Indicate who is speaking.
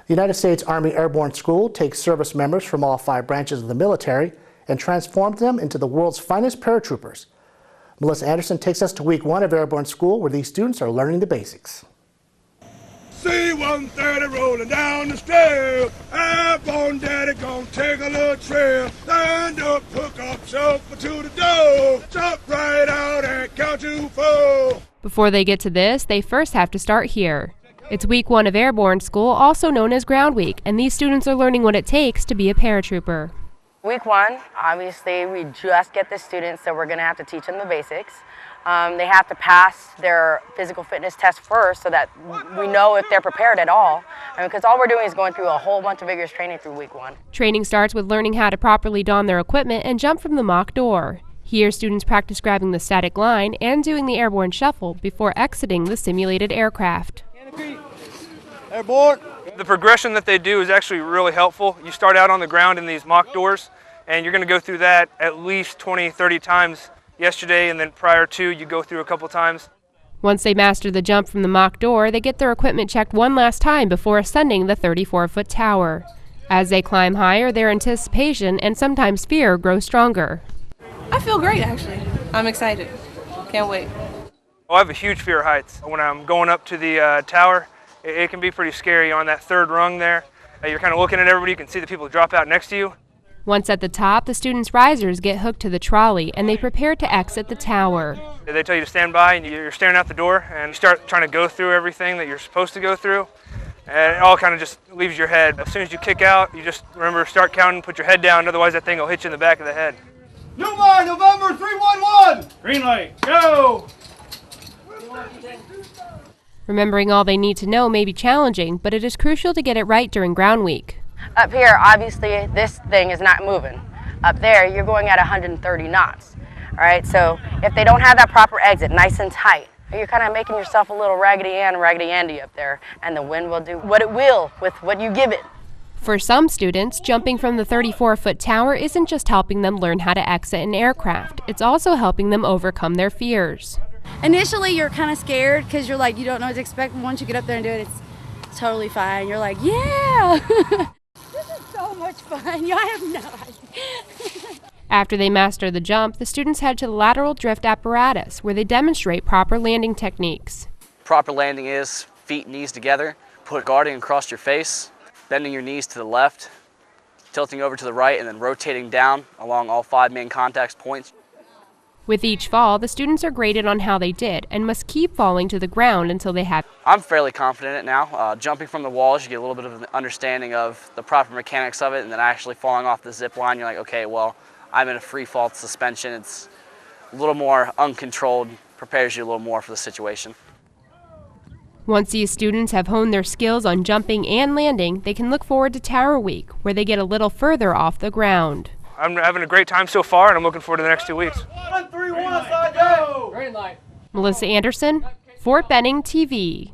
Speaker 1: The United States Army Airborne School takes service members from all 5 branches of the military and transforms them into the world's finest paratroopers. Melissa Anderson takes us to week 1 of Airborne School, where these students are learning the basics.
Speaker 2: C-130 rolling down the trail. Airborne daddy gonna take a little trail. Stand up, hook up, shuffle to the door. Jump right out and count to 4.
Speaker 3: Before they get to this, they first have to start here. It's week 1 of Airborne School, also known as Ground Week, and these students are learning what it takes to be a paratrooper.
Speaker 4: Week 1, obviously, we just get the students, so we're going to have to teach them the basics. They have to pass their physical fitness test first so that we know if they're prepared at all. Because all we're doing is going through a whole bunch of vigorous training through week 1.
Speaker 3: Training starts with learning how to properly don their equipment and jump from the mock door. Here, students practice grabbing the static line and doing the airborne shuffle before exiting the simulated aircraft.
Speaker 2: Airborne.
Speaker 5: The progression that they do is actually really helpful. You start out on the ground in these mock doors, and you're going to go through that at least 20, 30 times yesterday, and then prior to, you go through a couple times.
Speaker 3: Once they master the jump from the mock door, they get their equipment checked one last time before ascending the 34-foot tower. As they climb higher, their anticipation and sometimes fear grow stronger.
Speaker 6: I feel great, actually. I'm excited. Can't wait.
Speaker 5: Oh, I have a huge fear of heights. When I'm going up to the tower, it can be pretty scary on that 3rd rung there. You're kind of looking at everybody, you can see the people drop out next to you.
Speaker 3: Once at the top, the students' risers get hooked to the trolley and they prepare to exit the tower.
Speaker 5: They tell you to stand by and you're staring out the door and you start trying to go through everything that you're supposed to go through. And it all kind of just leaves your head. As soon as you kick out, you just remember start counting, put your head down, otherwise that thing will hit you in the back of the head.
Speaker 2: Newmar, November 311.
Speaker 5: Green light, go!
Speaker 3: Remembering all they need to know may be challenging, but it is crucial to get it right during Ground Week.
Speaker 4: Up here, obviously, this thing is not moving. Up there, you're going at 130 knots. All right, so if they don't have that proper exit, nice and tight, you're kind of making yourself a little Raggedy Ann and Raggedy Andy up there, and the wind will do what it will with what you give it.
Speaker 3: For some students, jumping from the 34-foot tower isn't just helping them learn how to exit an aircraft, it's also helping them overcome their fears.
Speaker 7: Initially, you're kind of scared because you're like, you don't know what to expect, but once you get up there and do it, it's totally fine. You're like, yeah! This is so much fun. Y'all have no idea.
Speaker 3: After they master the jump, the students head to the lateral drift apparatus, where they demonstrate proper landing techniques.
Speaker 8: Proper landing is feet, knees together, put guarding across your face, bending your knees to the left, tilting over to the right, and then rotating down along all 5 main contact points.
Speaker 3: With each fall, the students are graded on how they did and must keep falling to the ground until they have.
Speaker 8: I'm fairly confident in it now. Jumping from the walls, you get a little bit of an understanding of the proper mechanics of it, and then actually falling off the zip line, you're like, okay, well, I'm in a free fall suspension. It's a little more uncontrolled, prepares you a little more for the situation.
Speaker 3: Once these students have honed their skills on jumping and landing, they can look forward to Tower Week, where they get a little further off the ground.
Speaker 5: I'm having a great time so far, and I'm looking forward to the next 2 weeks.
Speaker 2: 131, side go!
Speaker 3: Melissa Anderson, Fort Benning TV.